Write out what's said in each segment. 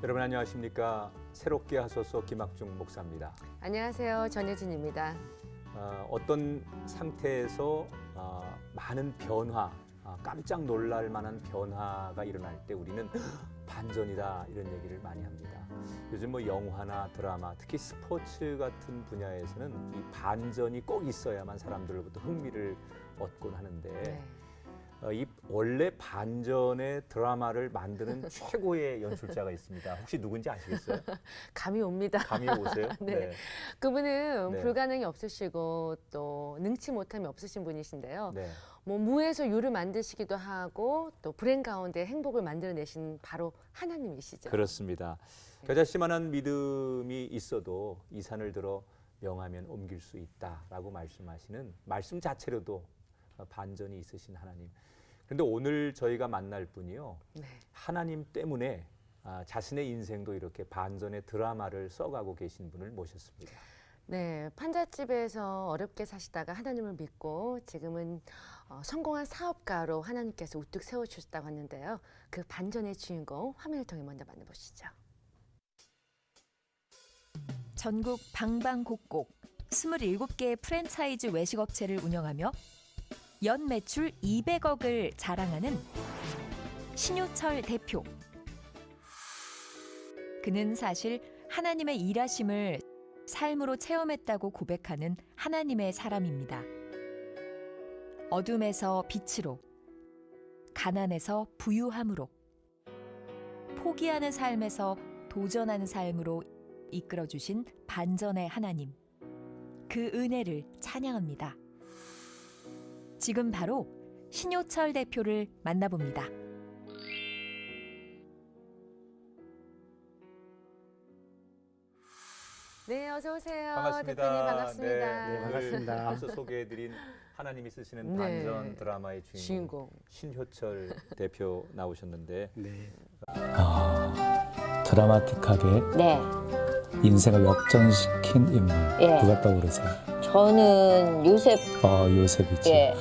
여러분 안녕하십니까? 새롭게 하소서 김학중 목사입니다. 안녕하세요. 전혜진입니다. 어떤 상태에서 많은 변화, 깜짝 놀랄 만한 변화가 일어날 때 우리는 반전이다 이런 얘기를 많이 합니다. 요즘 뭐 영화나 드라마, 특히 스포츠 같은 분야에서는 이 반전이 꼭 있어야만 사람들로부터 흥미를 얻곤 하는데 네. 이 원래 반전의 드라마를 만드는 최고의 연출자가 있습니다. 혹시 누군지 아시겠어요? 감이 옵니다. 감이 오세요? 네. 그분은 네. 불가능이 없으시고 또 능치 못함이 없으신 분이신데요. 네. 뭐 무에서 유를 만드시기도 하고 또 불행 가운데 행복을 만들어내신 바로 하나님이시죠. 그렇습니다. 겨자씨만한 믿음이 있어도 이 산을 들어 명하면 옮길 수 있다라고 말씀하시는 말씀 자체로도 반전이 있으신 하나님. 그런데 오늘 저희가 만날 분이요. 네. 하나님 때문에 자신의 인생도 이렇게 반전의 드라마를 써가고 계신 분을 모셨습니다. 네, 판잣집에서 어렵게 사시다가 하나님을 믿고 지금은 성공한 사업가로 하나님께서 우뚝 세워주셨다고 하는데요. 그 반전의 주인공 화면을 통해 먼저 만나보시죠. 전국 방방곡곡 27개의 프랜차이즈 외식업체를 운영하며 연 매출 200억을 자랑하는 신효철 대표. 그는 사실 하나님의 일하심을 삶으로 체험했다고 고백하는 하나님의 사람입니다. 어둠에서 빛으로, 가난에서 부유함으로, 포기하는 삶에서 도전하는 삶으로 이끌어주신 반전의 하나님. 그 은혜를 찬양합니다. 지금 바로 신효철 대표를 만나봅니다. 네, 어서 오세요. 반갑습니다. 대표님 반갑습니다. 네, 반갑습니다. 앞서 소개해드린 하나님이 쓰시는 네. 반전 드라마의 주인공 신효철 대표 나오셨는데 네. 드라마틱하게 네, 인생을 역전시킨 인물 예. 누가 떠오르세요? 저는 요셉. 요셉이죠. 예.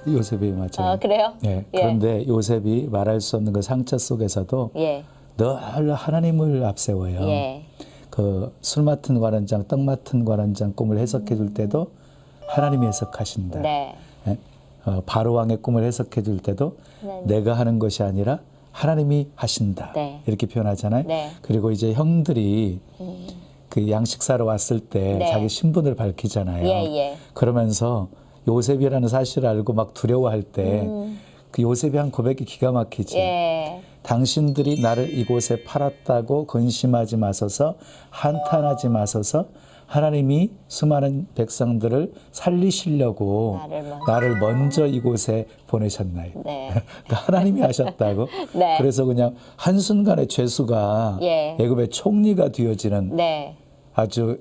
요셉이 맞아요. 그래요? 네. 예. 그런데 요셉이 말할 수 없는 그 상처 속에서도 예, 늘 하나님을 앞세워요. 예, 그 술 맡은 관원장, 떡 맡은 관원장 꿈을 해석해 줄 때도 하나님이 해석하신다. 네, 예? 바로 왕의 꿈을 해석해 줄 때도 하나님. 내가 하는 것이 아니라 하나님이 하신다. 네. 이렇게 표현하잖아요. 네. 그리고 이제 형들이 그 양식 사러 왔을 때 네. 자기 신분을 밝히잖아요. 예, 예. 그러면서 요셉이라는 사실을 알고 막 두려워할 때 그 요셉이 한 고백이 기가 막히지. 예, 당신들이 나를 이곳에 팔았다고 근심하지 마소서, 한탄하지 마소서. 하나님이 수많은 백성들을 살리시려고 나를 먼저 이곳에 보내셨나요? 네. 그러니까 하나님이 하셨다고. 네. 그래서 그냥 한순간에 죄수가 예. 애굽의 총리가 되어지는 네. 아주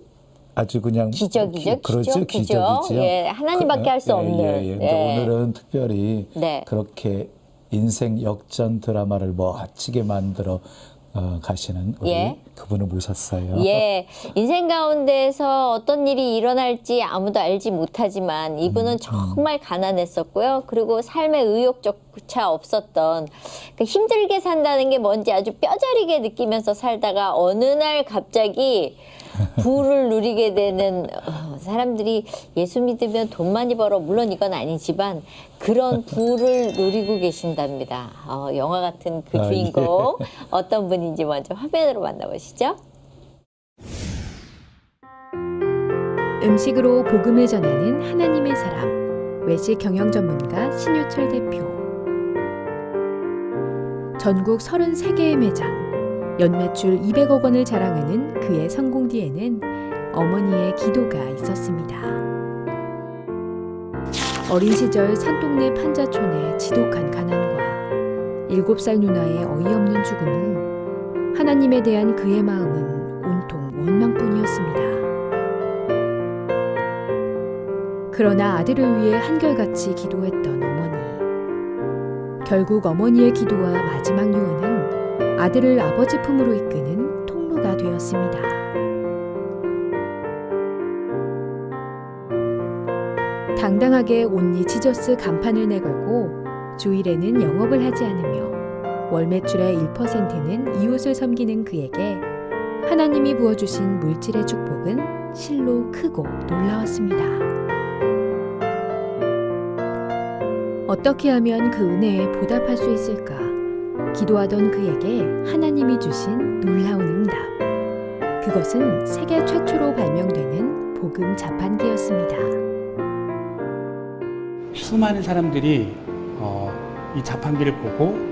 그냥 기적이죠, 그렇죠, 기적이죠. 예, 하나님밖에 할 수 없는. 예. 근데 예. 오늘은 특별히 네. 그렇게 인생 역전 드라마를 멋지게 만들어 가시는 우리 예. 그분을 모셨어요. 예, 인생 가운데서 어떤 일이 일어날지 아무도 알지 못하지만 이분은 정말 가난했었고요. 그리고 삶의 의욕조차 없었던 힘들게 산다는 게 뭔지 아주 뼈저리게 느끼면서 살다가 어느 날 갑자기 부를 누리게 되는 사람들이 예수 믿으면 돈 많이 벌어. 물론 이건 아니지만 그런 부를 누리고 계신답니다. 영화 같은 그 주인공 예. 어떤 분인지 먼저 화면으로 만나보시죠. 음식으로 복음을 전하는 하나님의 사람, 외식 경영 전문가 신효철 대표. 전국 33개의 매장, 연매출 200억 원을 자랑하는 그의 성공 뒤에는 어머니의 기도가 있었습니다. 어린 시절 산동네 판자촌의 지독한 가난과 7살 누나의 어이없는 죽음 후 하나님에 대한 그의 마음은 온통 원망뿐이었습니다. 그러나 아들을 위해 한결같이 기도했던 어머니. 결국 어머니의 기도와 마지막 유언은 아들을 아버지 품으로 이끄는 통로가 되었습니다. 당당하게 온리 지저스 간판을 내걸고 주일에는 영업을 하지 않으며 월 매출의 1%는 이웃을 섬기는 그에게 하나님이 부어주신 물질의 축복은 실로 크고 놀라웠습니다. 어떻게 하면 그 은혜에 보답할 수 있을까? 기도하던 그에게 하나님이 주신 놀라운 응답. 그것은 세계 최초로 발명되는 복음 자판기였습니다. 수많은 사람들이 이 자판기를 보고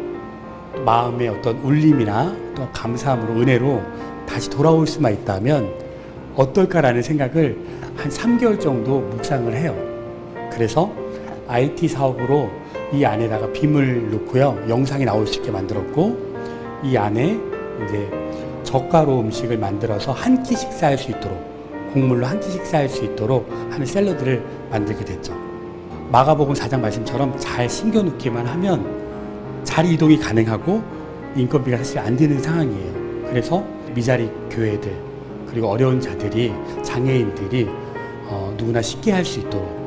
마음의 어떤 울림이나 또 감사함으로 은혜로 다시 돌아올 수만 있다면 어떨까라는 생각을 한 3개월 정도 묵상을 해요. 그래서 IT 사업으로 이 안에다가 빔을 넣고요. 영상이 나올 수 있게 만들었고 이 안에 이제 저가로 음식을 만들어서 한 끼 식사할 수 있도록 곡물로 한 끼 식사할 수 있도록 하는 샐러드를 만들게 됐죠. 마가복음 4장 말씀처럼 잘 심겨놓기만 하면 잘 이동이 가능하고 인건비가 사실 안 드는 상황이에요. 그래서 미자리 교회들 그리고 어려운 자들이 장애인들이 누구나 쉽게 할 수 있도록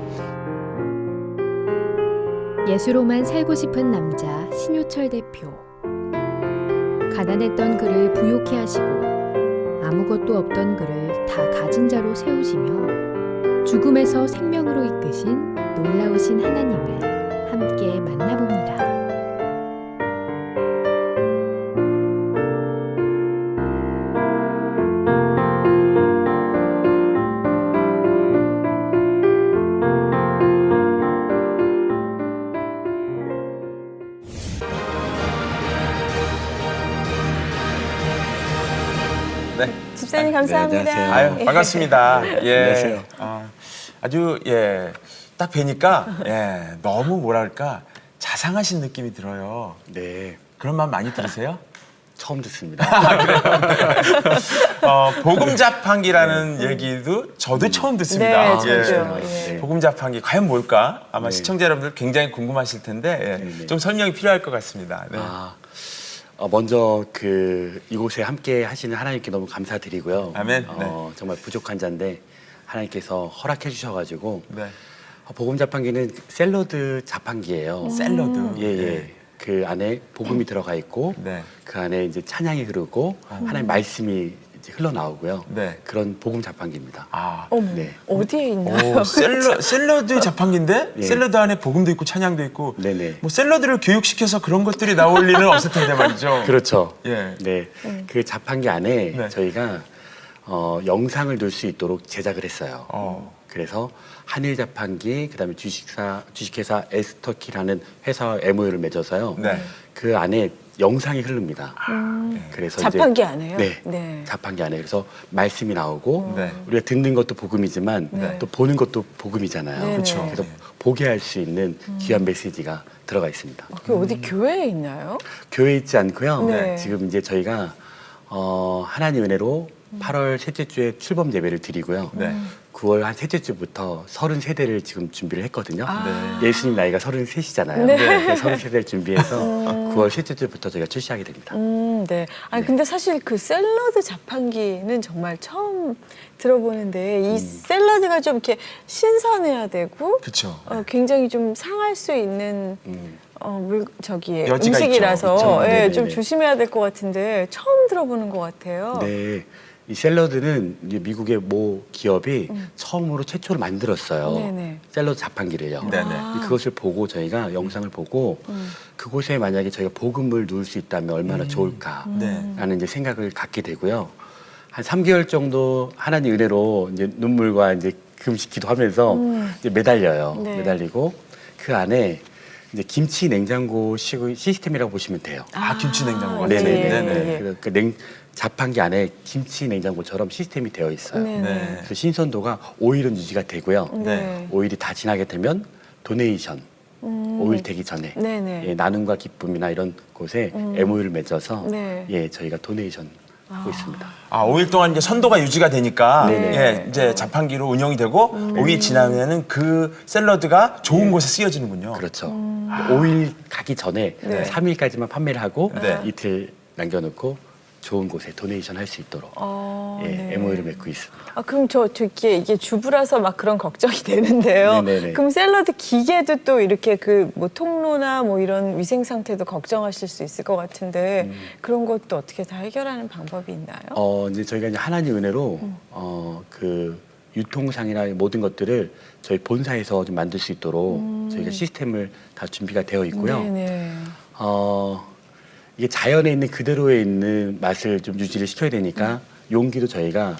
예수로만 살고 싶은 남자 신효철 대표. 가난했던 그를 부욕해 하시고 아무것도 없던 그를 다 가진 자로 세우시며 죽음에서 생명으로 이끄신 놀라우신 하나님을 함께 만나봅니다. 네. 집사님 감사합니다. 네, 안녕하세요. 아유, 반갑습니다. 예. 안녕하세요. 아주 딱 뵈니까 너무 뭐랄까 자상하신 느낌이 들어요. 네, 그런 마음 많이 들으세요? 처음 듣습니다. 복음 자판기라는 얘기도 저도 처음 듣습니다. 네, 저도요. 예. 복음 자판기 과연 뭘까? 아마 네. 시청자 여러분들 굉장히 궁금하실 텐데 네. 좀 설명이 필요할 것 같습니다. 네. 먼저 이곳에 함께 하시는 하나님께 너무 감사드리고요. 아멘. 정말 부족한 자인데 하나님께서 허락해 주셔가지고 네. 복음 자판기는 샐러드 자판기예요. 샐러드. 예. 그 안에 복음이 들어가 있고 네. 그 안에 이제 찬양이 흐르고 하나님 말씀이 이제 흘러나오고요. 네. 그런 복음 자판기입니다. 어머, 네. 어디에 있나요? 오, 샐러드 자판기인데 예. 샐러드 안에 복음도 있고 찬양도 있고 네네. 뭐 샐러드를 교육시켜서 그런 것들이 나올 리는 없을 텐데 말이죠. 그렇죠. 예. 네. 그 자판기 안에 네. 저희가 영상을 넣을 수 있도록 제작을 했어요. 그래서 한일 자판기, 그다음에 주식회사 에스터키라는 회사와 MOU를 맺어서요. 네. 그 안에 영상이 흐릅니다. 그래서 자판기 안에요? 네. 자판기 안에 그래서 말씀이 나오고 네. 우리가 듣는 것도 복음이지만 네. 또 보는 것도 복음이잖아요. 네, 그렇죠. 네. 그래서 보게 할 수 있는 귀한 메시지가 들어가 있습니다. 그게 어디 교회에 있나요? 교회에 있지 않고요. 네. 지금 이제 저희가 하나님 은혜로 8월 셋째 주에 출범 예배를 드리고요. 네. 9월 한 셋째 주부터 30세대를 지금 준비를 했거든요. 네. 예수님 나이가 33이잖아요. 네. 30세대를 준비해서 9월 셋째 주부터 저희가 출시하게 됩니다. 네. 아니 근데 사실 그 샐러드 자판기는 정말 처음 들어보는데 이 샐러드가 좀 이렇게 신선해야 되고 그렇죠. 굉장히 좀 상할 수 있는 여지가 음식이라서 있죠. 그렇죠. 네네네. 좀 조심해야 될 것 같은데 처음 들어보는 것 같아요. 네. 이 샐러드는 이제 미국의 모 기업이 처음으로 최초로 만들었어요. 네네. 샐러드 자판기를요. 네네. 그것을 보고 저희가 영상을 보고 그곳에 만약에 저희가 복음을 넣을 수 있다면 얼마나 좋을까라는 네. 이제 생각을 갖게 되고요. 한 3개월 정도 하나님 은혜로 이제 눈물과 이제 금식 기도하면서 이제 매달려요. 네. 매달리고 그 안에 이제 김치 냉장고 시스템이라고 보시면 돼요. 김치 냉장고가. 네네네. 예. 그래서 그 자판기 안에 김치 냉장고처럼 시스템이 되어 있어요. 네네. 네. 그래서 신선도가 오일은 유지가 되고요. 네. 오일이 다 지나게 되면 도네이션, 오일 되기 전에 네네. 예, 나눔과 기쁨이나 이런 곳에 MOU를 맺어서 네. 예, 저희가 도네이션 하고 있습니다. 5일 동안 이제 선도가 유지가 되니까 네네. 예, 이제 자판기로 운영이 되고 5일 지나면은 그 샐러드가 좋은 곳에 쓰여지는군요. 그렇죠. 5일 가기 전에 네. 3일까지만 판매를 하고 네. 이틀 남겨놓고 좋은 곳에 도네이션 할 수 있도록 아, 예, 네. MOU를 맺고 있습니다. 아, 그럼 이게 주부라서 막 그런 걱정이 되는데요. 네네네. 그럼 샐러드 기계도 또 이렇게 그 뭐 통로나 뭐 이런 위생 상태도 걱정하실 수 있을 것 같은데 그런 것도 어떻게 다 해결하는 방법이 있나요? 이제 저희가 이제 하나님 은혜로 그 유통상이나 모든 것들을 저희 본사에서 좀 만들 수 있도록 저희가 시스템을 다 준비가 되어 있고요. 네네. 이게 자연에 있는 그대로에 있는 맛을 좀 유지를 시켜야 되니까 용기도 저희가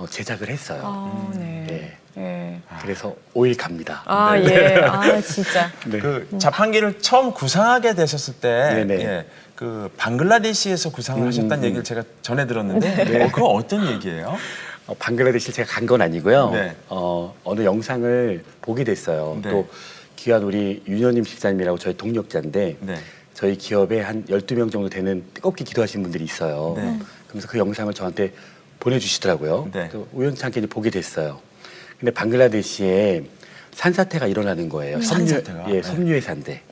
제작을 했어요. 아, 네. 예. 예. 그래서 5일 갑니다. 아, 네. 예. 아, 진짜. 네. 그 자판기를 처음 구상하게 되셨을 때, 네네. 예, 그 방글라데시에서 구상을 하셨다는 얘기를 제가 전해 들었는데, 네. 그거 어떤 얘기예요? 방글라데시를 제가 간 건 아니고요. 네. 어느 영상을 보게 됐어요. 네. 또 귀한 우리 윤여님 집사님이라고 저희 동력자인데 네. 저희 기업에 한 12명 정도 되는 뜨겁게 기도하시는 분들이 있어요. 네. 그래서 그 영상을 저한테 보내주시더라고요. 네. 또 우연찮게 이제 보게 됐어요. 근데 방글라데시에 산사태가 일어나는 거예요. 산사태가? 예, 네. 섬유회사인데.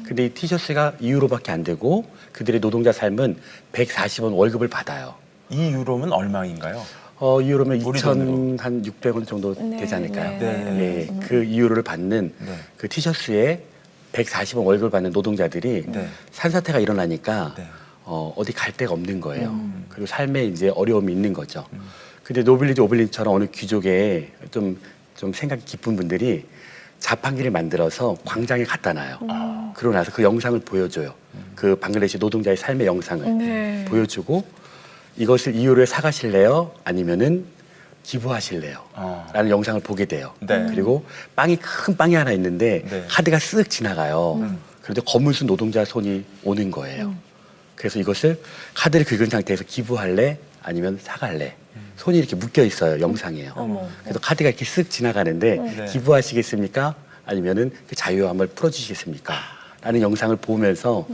근데 이 티셔츠가 2유로밖에 안 되고 그들의 노동자 삶은 140원 월급을 받아요. 이 유로면 얼마인가요? 2유로면 우리 돈으로. 2,600원 정도 네, 되지 않을까요? 네. 예, 그 2유로를 받는 네. 그 티셔츠에 140원 월급을 받는 노동자들이 네. 산사태가 일어나니까 네. 어디 갈 데가 없는 거예요. 그리고 삶에 이제 어려움이 있는 거죠. 근데 노빌리지 오블린처럼 어느 귀족의 좀 생각이 깊은 분들이 자판기를 만들어서 광장에 갖다 놔요. 그러고 나서 그 영상을 보여줘요. 그 방글라데시 노동자의 삶의 영상을 네. 보여주고 이것을 2유로에 사가실래요? 아니면은 기부하실래요? 라는 영상을 보게 돼요. 네. 그리고 큰 빵이 하나 있는데 네. 카드가 쓱 지나가요. 그런데 검은순 노동자 손이 오는 거예요. 그래서 이것을 카드를 긁은 상태에서 기부할래? 아니면 사갈래? 손이 이렇게 묶여 있어요. 영상이에요. 어머. 그래서 카드가 이렇게 쓱 지나가는데 네. 기부하시겠습니까? 아니면은 그 자유함을 풀어주시겠습니까? 라는 영상을 보면서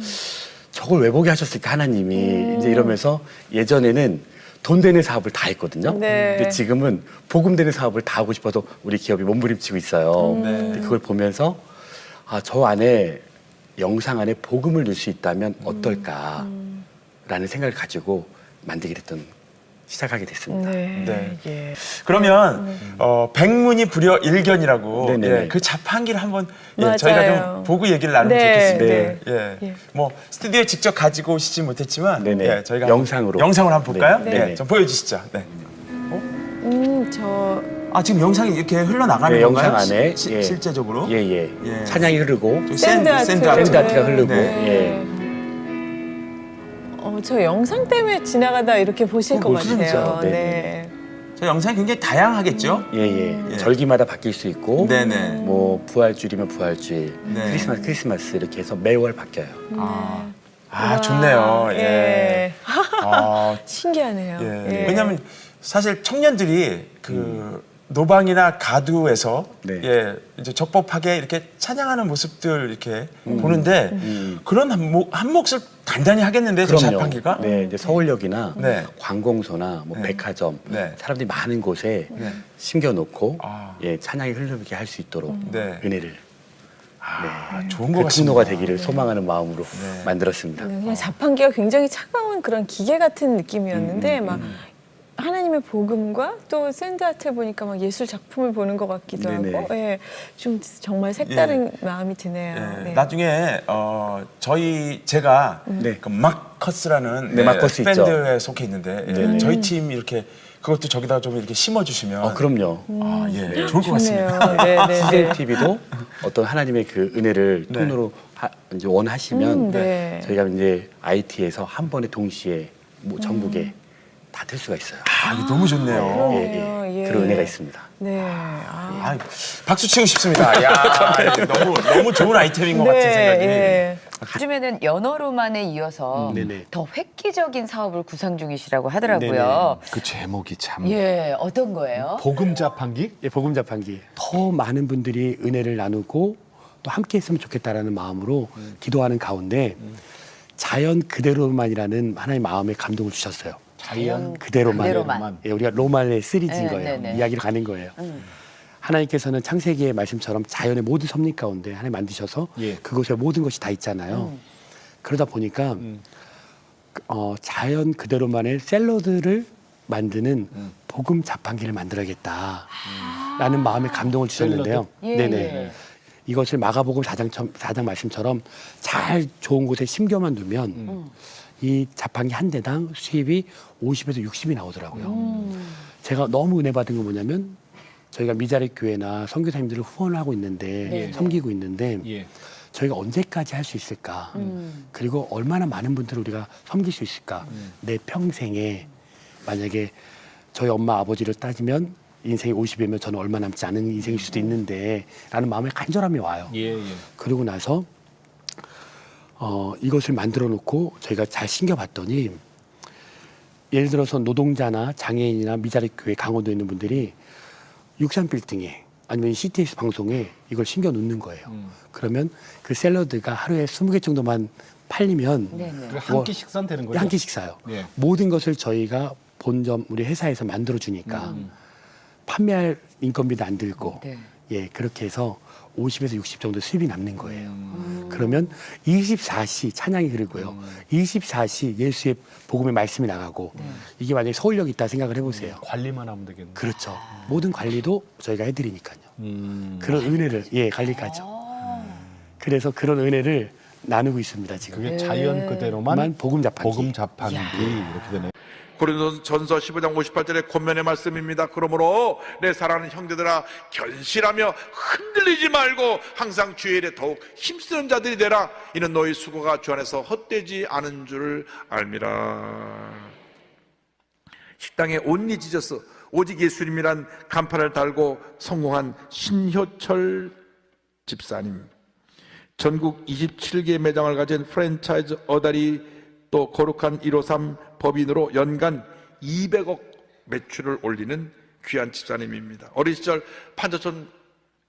저걸 왜 보게 하셨을까 하나님이 이제 이러면서 예전에는 돈 되는 사업을 다 했거든요. 네. 근데 지금은 복음 되는 사업을 다 하고 싶어서 우리 기업이 몸부림치고 있어요. 네. 근데 그걸 보면서 저 안에 영상 안에 복음을 넣을 수 있다면 어떨까라는 생각을 가지고 만들게 됐던 시작하게 됐습니다. 네. 네. 예. 그러면 백문이 불여 일견이라고 네네네. 예, 그 자판기를 한번 맞아요. 저희가 좀 보고 얘기를 나누면 네, 좋겠습니다. 네. 예. 예. 뭐 스튜디오에 직접 가지고 오시지 못했지만 네네. 예, 저희가 영상으로. 영상으로 한번 볼까요? 네. 네. 네네. 좀 보여주시죠. 네. 지금 영상이 이렇게 흘러나가는 네, 건가요? 영상 안에 예. 실제적으로? 예. 예. 찬양이 흐르고 좀 샌드아트. 샌드아트가 흐르고 네. 예. 저 영상 때문에 지나가다 이렇게 보실 것 같아요. 그렇죠. 네. 네. 저 영상이 굉장히 다양하겠죠? 예. 예. 절기마다 바뀔 수 있고 네네. 뭐 부활주일이면 부활주일, 네. 크리스마스 이렇게 해서 매월 바뀌어요. 좋네요. 예. 예. 아, 신기하네요. 예. 예. 왜냐하면 사실 청년들이 그 노방이나 가두에서 네. 예 이제 적법하게 이렇게 찬양하는 모습들 이렇게 보는데 그런 한 몫을 단단히 하겠는데 저 그럼요. 자판기가 네, 이제 서울역이나 네. 관공서나 뭐 네. 백화점 네. 사람들이 많은 곳에 네. 심겨놓고 아. 예, 찬양이 흐르게 할 수 있도록 네. 은혜를 좋은 것 그 같습니다. 통로가 되기를 소망하는 마음으로 네. 만들었습니다. 네, 그냥 자판기가 굉장히 차가운 그런 기계 같은 느낌이었는데 막 하나님의 복음과 또 샌드아트를 보니까 막 예술 작품을 보는 것 같기도 네네. 하고 예, 좀 정말 색다른 마음이 드네요. 예, 네. 나중에 제가 네. 그 마커스라는 네, 마커스 있죠. 밴드에 속해 있는데 예, 네네. 저희 팀 이렇게 그것도 저기다가 좀 이렇게 심어주시면 그럼요. 예, 좋을 것 같습니다. 좋네요. 네, CJ TV도 어떤 하나님의 그 은혜를 네. 통로로 이제 원하시면 네. 저희가 이제 IT에서 한 번에 동시에 뭐 전국에 다 될 수가 있어요. 이거 너무 좋네요. 그러네요. 예. 그런 은혜가 있습니다. 네. 박수 치고 싶습니다. 야, 너무 좋은 아이템인 것 같은 생각이. 예. 요즘에는 연어로만에 이어서 네네. 더 획기적인 사업을 구상 중이시라고 하더라고요. 그 제목이 참 예, 어떤 거예요? 복음 자판기? 예, 복음 자판기. 더 많은 분들이 은혜를 나누고 또 함께 했으면 좋겠다라는 마음으로 기도하는 가운데 자연 그대로만이라는 하나님의 마음에 감동을 주셨어요. 자연 그대로만. 그대로만. 예, 우리가 로만의 시리즈인 네, 거예요. 네네. 이야기로 가는 거예요. 하나님께서는 창세기의 말씀처럼 자연의 모든 섭리 가운데 하나님 만드셔서 예. 그곳에 모든 것이 다 있잖아요. 그러다 보니까 자연 그대로만의 샐러드를 만드는 복음 자판기를 만들어야겠다라는 마음에 감동을 주셨는데요. 네네. 이것을 마가복음 4장 말씀처럼 잘 좋은 곳에 심겨만 두면 이 자판기 한 대당 수입이 50에서 60이 나오더라고요. 제가 너무 은혜 받은 건 뭐냐면 저희가 미자리 교회나 선교사님들을 후원을 하고 있는데 섬기고 있는데 저희가 언제까지 할 수 있을까? 그리고 얼마나 많은 분들을 우리가 섬길 수 있을까? 내 평생에 만약에 저희 엄마 아버지를 따지면 인생이 50이면 저는 얼마 남지 않은 인생일 수도 있는데 라는 마음에 간절함이 와요. 그러고 나서 이것을 만들어 놓고 저희가 잘 신겨봤더니 예를 들어서 노동자나 장애인이나 미자리 교회 강원도에 있는 분들이 63빌딩에 아니면 CTS 방송에 이걸 신겨 놓는 거예요. 그러면 그 샐러드가 하루에 20개 정도만 팔리면 한 끼 식사는 되는 거죠? 한 끼 식사요. 모든 것을 저희가 본점 우리 회사에서 만들어 주니까 판매할 인건비도 안 들고 그렇게 해서 50에서 60 정도 수입이 남는 거예요. 그러면 24시 찬양이 흐르고요. 24시 예수의 복음의 말씀이 나가고 이게 만약에 서울역이 있다 생각을 해보세요. 관리만 하면 되겠네요. 그렇죠. 모든 관리도 저희가 해드리니까요. 그런 은혜를 관리까죠. 그래서 그런 은혜를 나누고 있습니다 지금. 그게 자연 그대로만 복음 자판기. 복음 자판기 이렇게 되네요. 고린도전서 15장 58절의 권면의 말씀입니다. 그러므로 내 사랑하는 형제들아 견실하며 흔들리지 말고 항상 주의 일에 더욱 힘쓰는 자들이 되라. 이는 너희 수고가 주 안에서 헛되지 않은 줄을 알미라. 식당에 온리 지저스 오직 예수님이란 간판을 달고 성공한 신효철 집사님, 전국 27개 매장을 가진 프랜차이즈 어다리 또 거룩한 153 법인으로 연간 200억 매출을 올리는 귀한 집사님입니다. 어린 시절 판자촌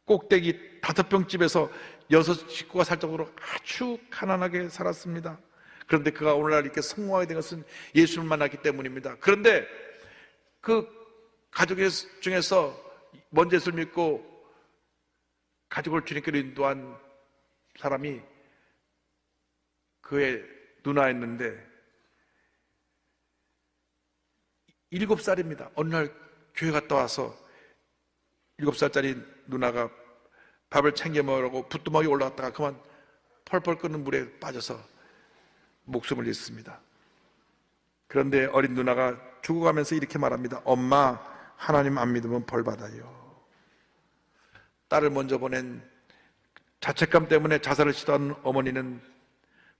꼭대기 5평집에서 6식구가 살 정도로 아주 가난하게 살았습니다. 그런데 그가 오늘날 이렇게 성공하게 된 것은 예수를 만났기 때문입니다. 그런데 그 가족 중에서 먼저 예수를 믿고 가족을 주님께로 인도한 사람이 그의 누나였는데 7살입니다. 어느 날 교회 갔다 와서 7살짜리 누나가 밥을 챙겨 먹으려고 부뚜막에 올라갔다가 그만 펄펄 끓는 물에 빠져서 목숨을 잃습니다. 그런데 어린 누나가 죽어가면서 이렇게 말합니다. 엄마, 하나님 안 믿으면 벌 받아요. 딸을 먼저 보낸 자책감 때문에 자살을 시도한 어머니는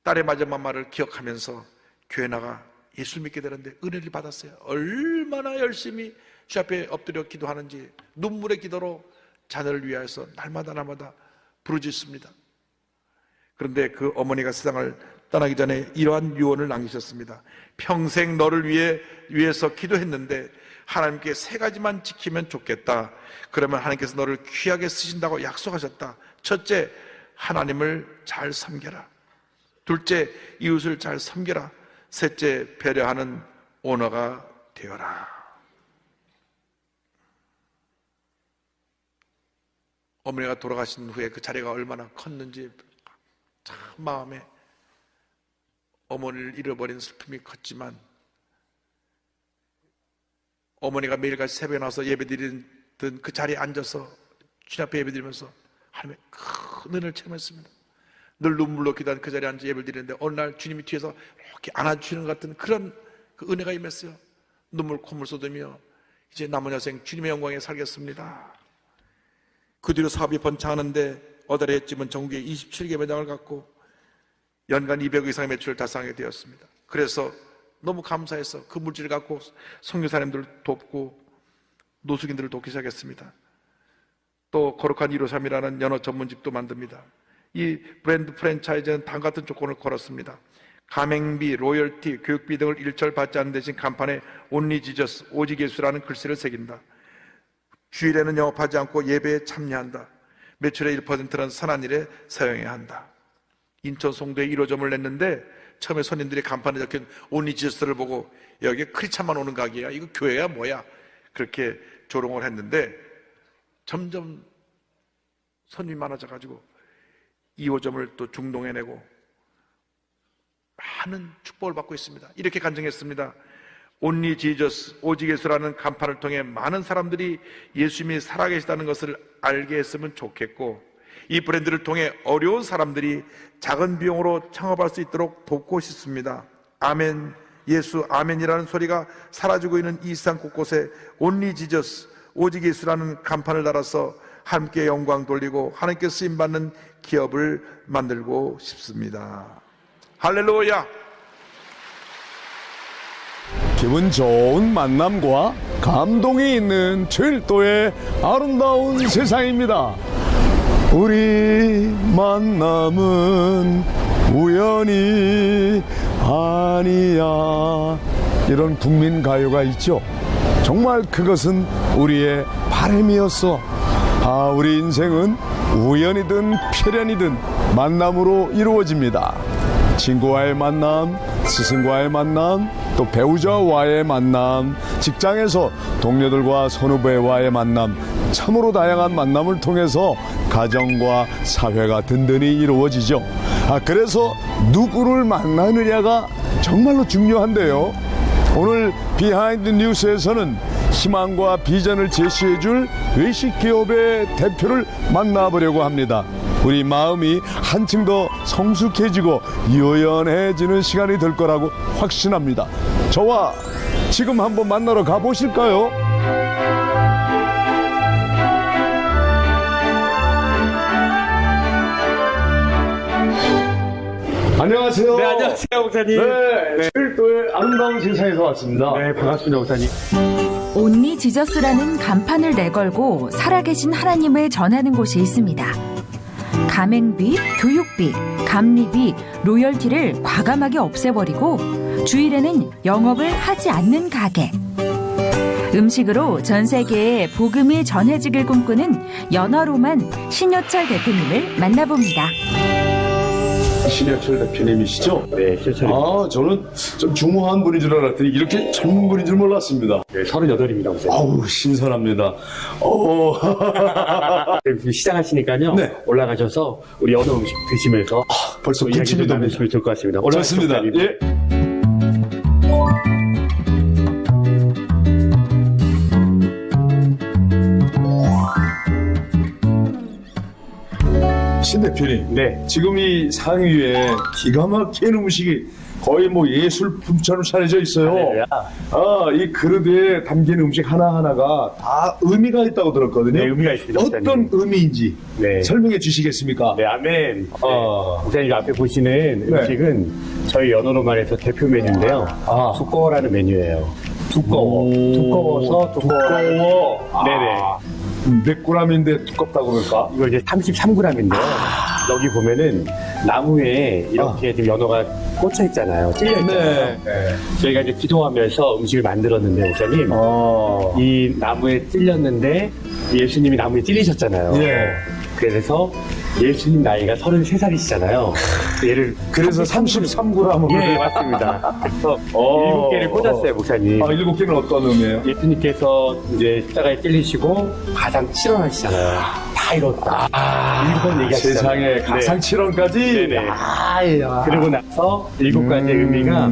딸의 마지막 말을 기억하면서 교회 나가 예수 믿게 되는데 은혜를 받았어요. 얼마나 열심히 주 앞에 엎드려 기도하는지 눈물의 기도로 자녀를 위하여서 날마다 부르짖습니다. 그런데 그 어머니가 세상을 떠나기 전에 이러한 유언을 남기셨습니다. 평생 너를 위해서 기도했는데 하나님께 3가지만 지키면 좋겠다. 그러면 하나님께서 너를 귀하게 쓰신다고 약속하셨다. 첫째, 하나님을 잘 섬겨라. 둘째, 이웃을 잘 섬겨라. 셋째, 배려하는 오너가 되어라. 어머니가 돌아가신 후에 그 자리가 얼마나 컸는지 참 마음에 어머니를 잃어버린 슬픔이 컸지만 어머니가 매일같이 새벽에 나와서 예배드리던 그 자리에 앉아서 주님 앞에 예배드리면서 하나님의 큰 은혜를 체험했습니다. 늘 눈물로 기도한 그 자리에 앉아 예배를 드리는데 어느 날 주님이 뒤에서 이렇게 안아주시는 것 같은 그런 그 은혜가 임했어요. 눈물 콧물 쏟으며 이제 남은 여생 주님의 영광에 살겠습니다. 그 뒤로 사업이 번창하는데 어다리 횟집은 전국에 27개 매장을 갖고 연간 200억 이상의 매출을 달성하게 되었습니다. 그래서 너무 감사해서 그 물질을 갖고 선교사님들을 돕고 노숙인들을 돕기 시작했습니다. 또 거룩한 153이라는 연어 전문집도 만듭니다. 이 브랜드 프랜차이즈는 다음 같은 조건을 걸었습니다. 가맹비, 로열티, 교육비 등을 일절 받지 않는 대신 간판에 온리 지저스, 오직 예수라는 글씨를 새긴다. 주일에는 영업하지 않고 예배에 참여한다. 매출의 1%는 선한 일에 사용해야 한다. 인천 송도에 1호점을 냈는데 처음에 손님들이 간판에 적힌 온리 지저스를 보고 여기 크리스찬만 오는 가게야, 이거 교회야 뭐야, 그렇게 조롱을 했는데 점점 손님이 많아져가지고 2호점을 또 중동에 내고 많은 축복을 받고 있습니다. 이렇게 간증했습니다. Only Jesus, 오직 예수라는 간판을 통해 많은 사람들이 예수님이 살아계시다는 것을 알게 했으면 좋겠고, 이 브랜드를 통해 어려운 사람들이 작은 비용으로 창업할 수 있도록 돕고 싶습니다. 아멘, 예수, 아멘이라는 소리가 사라지고 있는 이 세상 곳곳에 Only Jesus, 오직 예수라는 간판을 달아서 함께 영광 돌리고 하나님께 쓰임받는 기업을 만들고 싶습니다. 할렐루야! 기분 좋은 만남과 감동이 있는 철도의 아름다운 세상입니다. 우리 만남은 우연이 아니야. 이런 국민 가요가 있죠. 정말 그것은 우리의 바람이었어. 우리 인생은 우연이든 필연이든 만남으로 이루어집니다. 친구와의 만남, 스승과의 만남, 또 배우자와의 만남, 직장에서 동료들과 선후배와의 만남, 참으로 다양한 만남을 통해서 가정과 사회가 든든히 이루어지죠. 그래서 누구를 만나느냐가 정말로 중요한데요. 오늘 비하인드 뉴스에서는 희망과 비전을 제시해줄 외식기업의 대표를 만나보려고 합니다. 우리 마음이 한층 더 성숙해지고 유연해지는 시간이 될 거라고 확신합니다. 저와 지금 한번 만나러 가보실까요? 안녕하세요. 네, 안녕하세요, 목사님. 네, 철도의 아름다운 세상에서 왔습니다. 네, 반갑습니다, 목사님. 온리 지저스라는 간판을 내걸고 살아계신 하나님을 전하는 곳이 있습니다. 가맹비, 교육비, 감리비, 로열티를 과감하게 없애버리고 주일에는 영업을 하지 않는 가게. 음식으로 전 세계에 복음이 전해지길 꿈꾸는 연어로만 신효철 대표님을 만나봅니다. 신효철 대표님이시죠? 네, 실천이. 저는 좀 중후한 분인 줄 알았더니 이렇게 젊은 분인 줄 몰랐습니다. 네, 38입니다, 목사님. 아우, 신선합니다. 시작하시니까요. 네. 올라가셔서 우리 연어 음식 드시면서 벌써 이야기 좀 군침이 나누시면 좋을 것 같습니다. 좋습니다. 예. 신 대표님, 네. 지금 이 상위에 기가 막힌 음식이 거의 뭐 예술품처럼 차려져 있어요. 이 그릇에 담긴 음식 하나하나가 다 의미가 있다고 들었거든요. 네, 의미가 있습니다. 어떤 목사님. 의미인지 네. 설명해 주시겠습니까? 네, 아멘. 목사님 앞에 보시는 네. 음식은 저희 연어로만에서 대표 메뉴인데요. 두꺼워라는 메뉴예요. 두꺼워서 두꺼워. 네네. 몇 g인데 두껍다고 그럴까? 이거 이제 33g인데요. 여기 보면은 나무에 이렇게 지금 연어가 꽂혀 있잖아요. 찔려 있잖아요. 네. 저희가 이제 기도하면서 음식을 만들었는데, 목사님, 이 나무에 찔렸는데 예수님이 나무에 찔리셨잖아요. 예. 그래서 예수님 나이가 33살이시잖아요. 얘를 그래서 33g으로. 예, 맞습니다. 그래서 7개를 꽂았어요, 목사님. 7개는 어떤 의미예요? 예수님께서 이제 십자가에 찔리시고 가장 7원하시잖아요. 다 이뤘다. 7번 얘기하시잖아요. 세상에 가상 7원까지? 네네. 그러고 나서 7가지의 의미가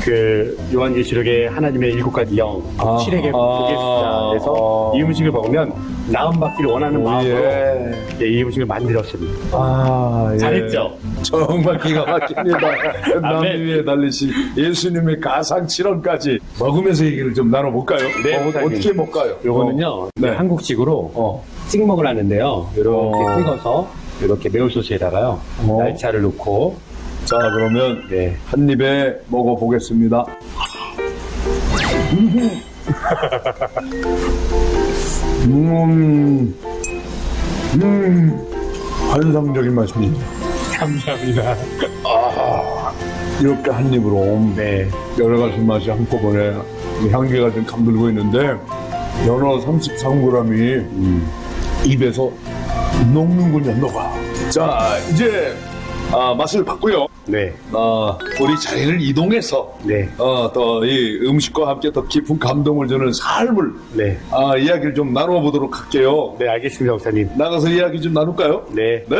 그 요한계시록의 하나님의 7가지 영, 7에게 복의 숫자에서 이 음식을 먹으면 나음받기를 원하는 마음으로 이 음식을 만들었습니다. 예. 잘했죠? 정말 기가 막힙니다. 나무 위에 달리신 예수님의 가상 7원까지 먹으면서 얘기를 좀 나눠볼까요? 네, 어떻게 먹을까요? 요거는요, 네. 한국식으로 찍먹을 하는데요. 이렇게 찍어서 이렇게 매운 소스에다가요, 날차를 넣고. 자, 그러면 네. 한 입에 먹어보겠습니다. 환상적인 맛입니다. 감사합니다. 이렇게 한 입으로 여러 가지 맛이 한꺼번에 향기가 좀 감돌고 있는데 연어 33g이 입에서 녹는군요, 녹아. 자, 이제 맛을 봤고요. 네. 우리 자리를 이동해서 네. 또 이 음식과 함께 더 깊은 감동을 주는 삶을 네. 이야기를 좀 나눠보도록 할게요. 네, 알겠습니다, 목사님. 나가서 이야기 좀 나눌까요? 네. 네.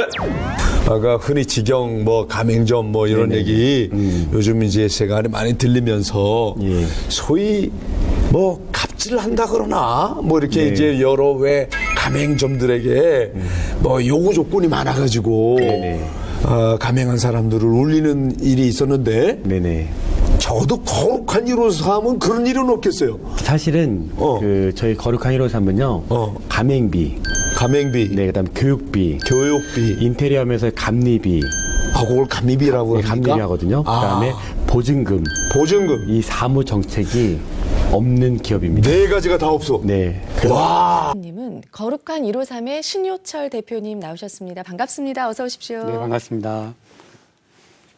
아까 흔히 직영, 가맹점 이런 네네. 얘기 요즘 이제 세간에 많이 들리면서 예. 소위 갑질을 한다 그러나 이렇게 네. 이제 여러 가맹점들에게 요구 조건이 많아가지고 네네. 가맹한 사람들을 울리는 일이 있었는데 네네. 저도 거룩한 153은 그런 일은 없겠어요. 사실은 저희 거룩한 153은요. 가맹비, 가맹비, 그다음 교육비, 인테리어 하면서 감리비. 그걸 감리비라고 합니까? 감리비 하거든요. 그다음에 보증금. 이 사무 정책이 없는 기업입니다. 4가지가 다 없어. 네. 와. 님은 거룩한 153의 신효철 대표님 나오셨습니다. 반갑습니다. 어서 오십시오. 네, 반갑습니다.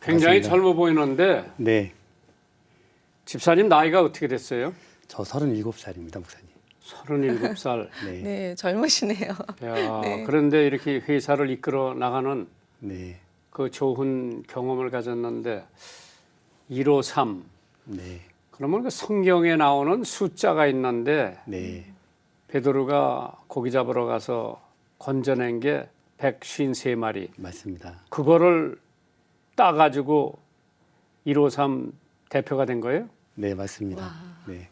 굉장히 반갑습니다. 젊어 보이는데 네. 집사님 나이가 어떻게 됐어요? 저 37살입니다, 목사님. 37살. 네. 네, 젊으시네요. 야, 네. 그런데 이렇게 회사를 이끌어 나가는 네. 그 좋은 경험을 가졌는데 153. 네. 그러면 그 성경에 나오는 숫자가 있는데 네. 베드로가 고기 잡으러 가서 건져낸 게 153마리. 맞습니다. 그거를 따가지고 153 대표가 된 거예요? 네, 맞습니다. 네.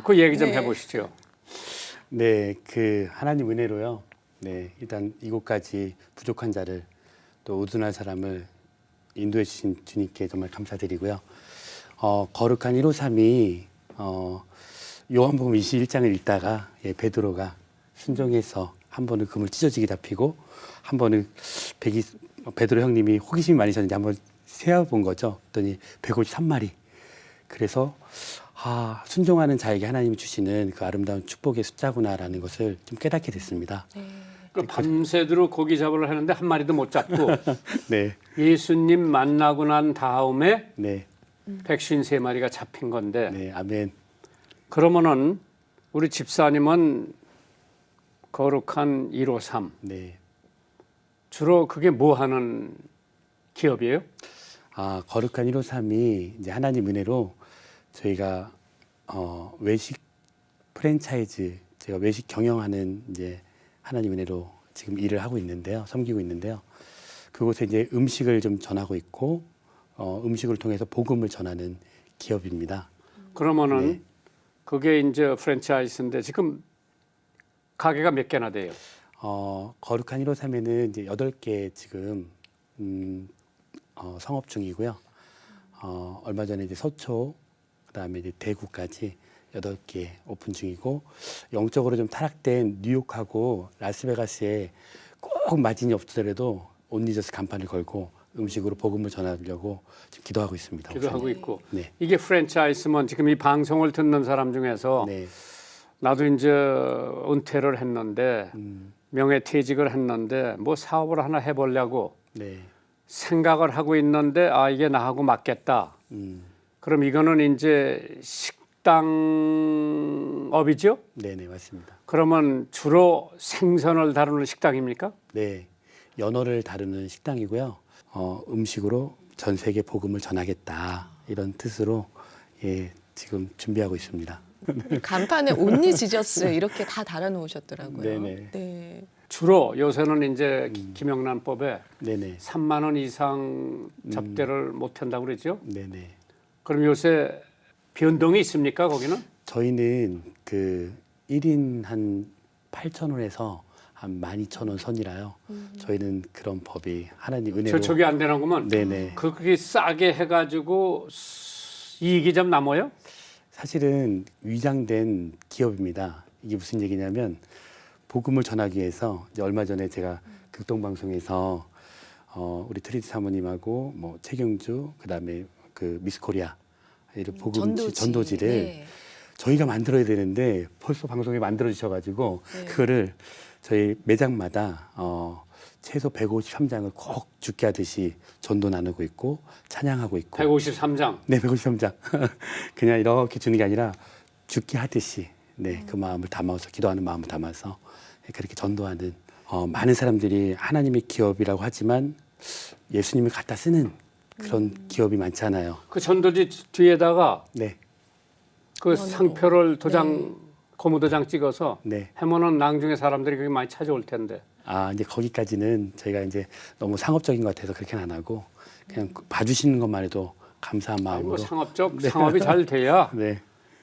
그 얘기 좀 네. 해보시죠. 네, 하나님 은혜로요. 네, 일단 이곳까지 부족한 자를 또 우둔한 사람을 인도해 주신 주님께 정말 감사드리고요. 거룩한 153이 요한복음 21장을 읽다가 베드로가 순종해서 한 번은 그물 찢어지게 잡히고 한 번은 베드로 형님이 호기심이 많으셨는데 한번 세어본 거죠. 그랬더니 153마리. 그래서 순종하는 자에게 하나님이 주시는 그 아름다운 축복의 숫자구나라는 것을 좀 깨닫게 됐습니다. 그 밤새도록 고기 잡으러 하는데 한 마리도 못 잡고 네. 예수님 만나고 난 다음에 네. 153마리가 잡힌 건데 네, 아멘. 그러면은 우리 집사님은 거룩한 153. 네. 주로 그게 뭐 하는 기업이에요? 거룩한 153이 이제 하나님 은혜로 저희가 외식 프랜차이즈 제가 외식 경영하는 이제 하나님 은혜로 지금 일을 하고 있는데요. 섬기고 있는데요. 그곳에 이제 음식을 좀 전하고 있고 음식을 통해서 복음을 전하는 기업입니다. 그러면은 네. 그게 이제 프랜차이즈인데 지금 가게가 몇 개나 돼요? 거룩한 153에는 이제 8개 지금 성업 중이고요. 얼마 전에 이제 서초 그다음에 이제 대구까지 8개 오픈 중이고 영적으로 좀 타락된 뉴욕하고 라스베가스에 꼭 마진이 없더라도 온리저스 간판을 걸고 음식으로 복음을 전하려고 지금 기도하고 있습니다. 기도하고 있고 네. 이게 프랜차이즈면 지금 이 방송을 듣는 사람 중에서 네. 나도 이제 은퇴를 했는데 명예퇴직을 했는데 뭐 사업을 하나 해보려고 네. 생각을 하고 있는데 이게 나하고 맞겠다. 그럼 이거는 이제 식당업이죠? 네네 맞습니다. 그러면 주로 생선을 다루는 식당입니까? 네, 연어를 다루는 식당이고요. 음식으로 전 세계 복음을 전하겠다 이런 뜻으로 지금 준비하고 있습니다. 간판에 온리 지저스 이렇게 다 달아놓으셨더라고요. 네네. 네. 주로 요새는 이제 김영란법에 네네. 3만 원 이상 접대를 못 한다고 그러죠? 네네. 그럼 요새 변동이 있습니까 거기는? 저희는 그 1인 한 8,000원에서 한 12,000원 선이라요. 저희는 그런 법이 하나님 은혜로 저쪽이 안 되는구먼. 네네. 그렇게 싸게 해가지고 이익이 좀 남아요? 사실은 위장된 기업입니다. 이게 무슨 얘기냐면 복음을 전하기 위해서 이제 얼마 전에 제가 극동방송에서 우리 트리트 사모님하고 뭐 최경주 그다음에 그 미스코리아 이런 복음 전도지를 네. 저희가 만들어야 되는데 벌써 방송에 만들어 주셔가지고 네. 그거를 저희 매장마다 최소 153장을 꼭 죽게 하듯이 전도 나누고 있고 찬양하고 있고 153장. 네, 153장. 그냥 이렇게 주는 게 아니라 죽게 하듯이 네, 그 마음을 담아서 기도하는 마음을 담아서 그렇게 전도하는 많은 사람들이 하나님의 기업이라고 하지만 예수님을 갖다 쓰는 그런 기업이 많잖아요. 그 전도지 뒤에다가 네. 그 상표를 도장 고무도장 찍어서 네. 해면은 나중에 사람들이 그게 많이 찾아올 텐데. 아, 이제 거기까지는 저희가 이제 너무 상업적인 것 같아서 그렇게는 안 하고 그냥 봐주시는 것만 해도 감사한 마음으로. 상업적 네. 상업이 잘 돼야 네.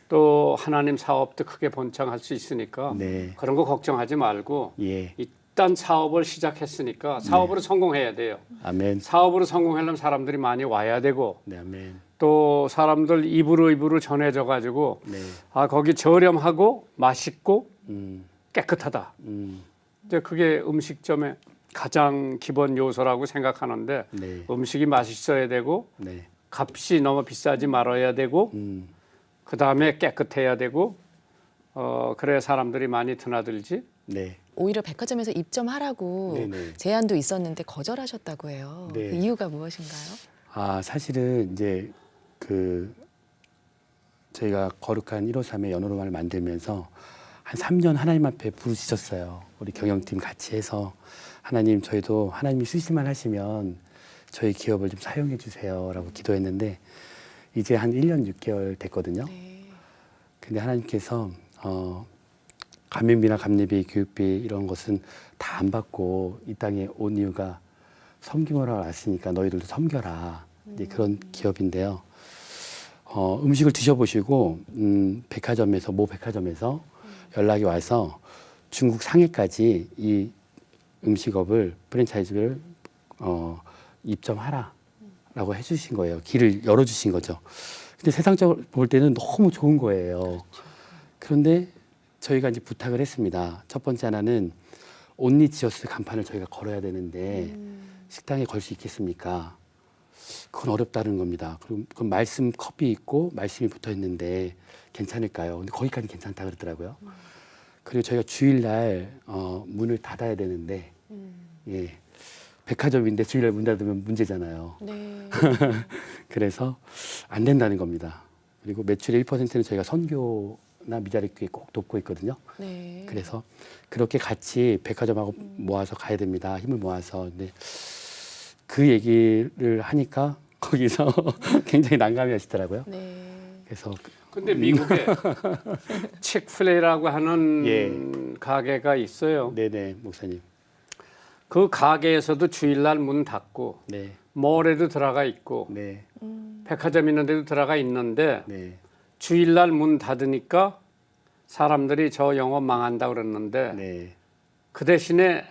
또 하나님 사업도 크게 번창할 수 있으니까 네. 그런 거 걱정하지 말고 예. 일단 사업을 시작했으니까 사업으로 성공해야 돼요. 아멘. 사업으로 성공하려면 사람들이 많이 와야 되고 네, 아멘. 또 사람들 입으로 전해져 가지고 네. 아 거기 저렴하고 맛있고 음. 깨끗하다. 음. 이제 그게 음식점의 가장 기본 요소라고 생각하는데 네. 음식이 맛있어야 되고 네. 값이 너무 비싸지 말아야 되고 그 다음에 깨끗해야 되고 그래야 사람들이 많이 드나들지. 네. 오히려 백화점에서 입점하라고 네네. 제안도 있었는데 거절하셨다고 해요. 네. 그 이유가 무엇인가요? 아, 사실은 이제 그 저희가 거룩한 153의 연호로만을 만들면서 한 3년 하나님 앞에 부르짖었어요. 우리 경영팀 같이 해서 하나님 저희도 하나님이 쓰실만 하시면 저희 기업을 좀 사용해 주세요라고 기도했는데 이제 한 1년 6개월 됐거든요. 근데 하나님께서 감면비나 감리비, 교육비 이런 것은 다 안 받고 이 땅에 온 이유가 섬김으로 왔으니까 너희들도 섬겨라. 이제 그런 기업인데요. 음식을 드셔보시고 백화점에서 모 백화점에서 연락이 와서 중국 상해까지 이 음식업을 프랜차이즈를 입점하라라고 해주신 거예요. 길을 열어주신 거죠. 근데 세상적으로 볼 때는 너무 좋은 거예요. 그런데 저희가 이제 부탁을 했습니다. 첫 번째 하나는 온리 지어스 간판을 저희가 걸어야 되는데 식당에 걸 수 있겠습니까? 그건 어렵다는 겁니다. 그 말씀 컵이 있고 말씀이 붙어 있는데 괜찮을까요? 근데 거기까지 괜찮다 그러더라고요. 그리고 저희가 주일날 문을 닫아야 되는데 예, 백화점인데 주일날 문 닫으면 문제잖아요. 네. 그래서 안 된다는 겁니다. 그리고 매출의 1%는 저희가 선교나 미자리 교회 꼭 돕고 있거든요. 네. 그래서 그렇게 같이 백화점하고 모아서 가야 됩니다. 힘을 모아서. 근데 그 얘기를 하니까 거기서 굉장히 난감해 하시더라고요. 네. 그래서 근데 미국에 칙플레이라고 하는 예. 가게가 있어요. 네네, 목사님. 그 가게에서도 주일날 문 닫고 네. 몰에도 들어가 있고 네. 백화점 있는 데도 들어가 있는데 네. 주일날 문 닫으니까 사람들이 저 영업 망한다 그랬는데 네. 그 대신에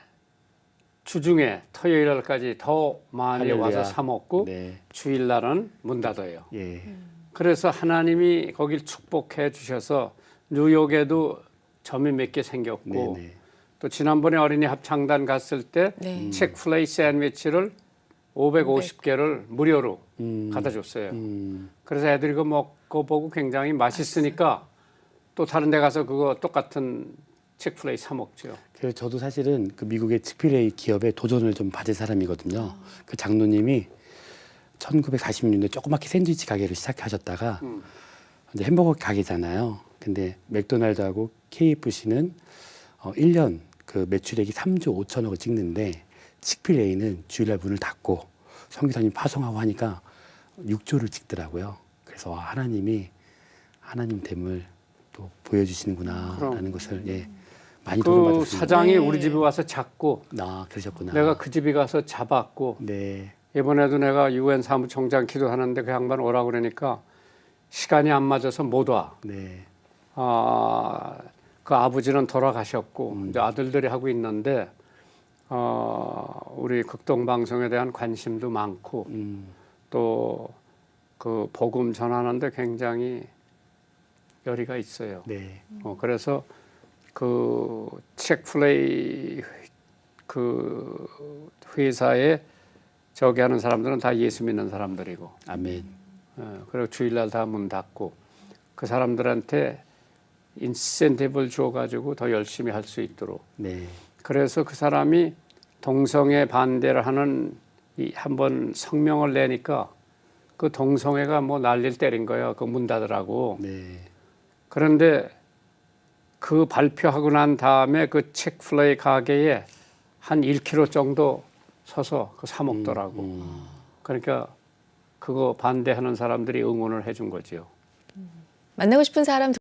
주중에 토요일날까지 더 많이 할렐루야. 와서 사 먹고 네. 주일날은 문 닫아요. 예. 그래서 하나님이 거길 축복해 주셔서 뉴욕에도 점이 몇 개 생겼고 네네. 또 지난번에 어린이 합창단 갔을 때 네. 칙플레이 샌드위치를 550개를 무료로 갖다 줬어요. 그래서 애들이 그거 먹어보고 굉장히 맛있으니까 또 다른 데 가서 그거 똑같은 칙플레이 사 먹죠. 그래서 저도 사실은 그 미국의 치필레이 기업에 도전을 좀 받은 사람이거든요. 그 장로님이 1946년에 조그맣게 샌드위치 가게를 시작하셨다가 이제 햄버거 가게잖아요. 근데 맥도날드하고 KFC는 1년 그 매출액이 3조 5천억을 찍는데 치필레이는 주일날 문을 닫고 선교사님 파송하고 하니까 6조를 찍더라고요. 그래서 하나님이 하나님 됨을 또 보여주시는구나라는 것을 예, 많이 그 도전받았습니다. 사장이 네. 우리 집에 와서 잡고 그러셨구나. 내가 그 집에 가서 잡았고 네. 이번에도 내가 UN 사무총장 기도하는데 그 양반 오라고 그러니까 시간이 안 맞아서 못 와. 네. 그 아버지는 돌아가셨고 이제 아들들이 하고 있는데 우리 극동방송에 대한 관심도 많고 또 그 복음 전하는데 굉장히 열의가 있어요. 네. 그래서 그 칙플레이 그 회사에 저기 하는 사람들은 다 예수 믿는 사람들이고. 아멘. 그리고 주일날 다 문 닫고 그 사람들한테 인센티브를 줘가지고 더 열심히 할 수 있도록. 네. 그래서 그 사람이 동성애 반대를 하는 한번 성명을 내니까 그 동성애가 뭐 난리를 때린 거야. 그 문 닫으라고. 네. 그런데 그 발표하고 난 다음에 그 칙플레이 가게에 한 1kg 정도 서서 그 사 먹더라고. 그러니까 그거 반대하는 사람들이 응원을 해준 거지요. 만나고 싶은 사람